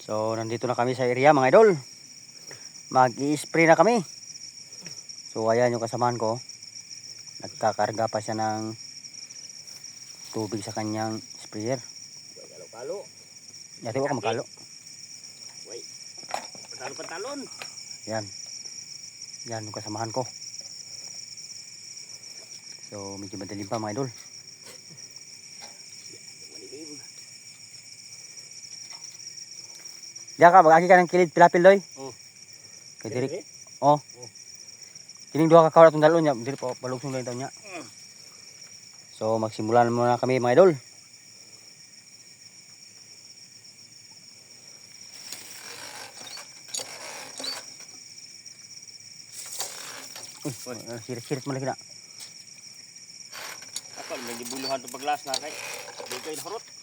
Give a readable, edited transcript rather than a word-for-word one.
So nandito na kami sa area mga idol. Mag-i-spray na kami. So ayan yung kasamahan ko. Nagkakarga pa siya ng tubig sa kanyang sprayer. Kalo-kalo. Yati ko makalo. Wait. Pantalon. Yan. Yan yung kasamahan ko. So medyo madilim pa mga idol. Diyan ka, mag-agi ka ng kilid pilapil doy. Oh. Kay Direk. Oh. Kining duha ka kawat atong dalon nya, dili pa balugsong lang taw nya. So magsimulan muna kami mga idol. Sirit-sirit mo lagi na. Apa may gibuluhan to paglas na kay. Di kay harot.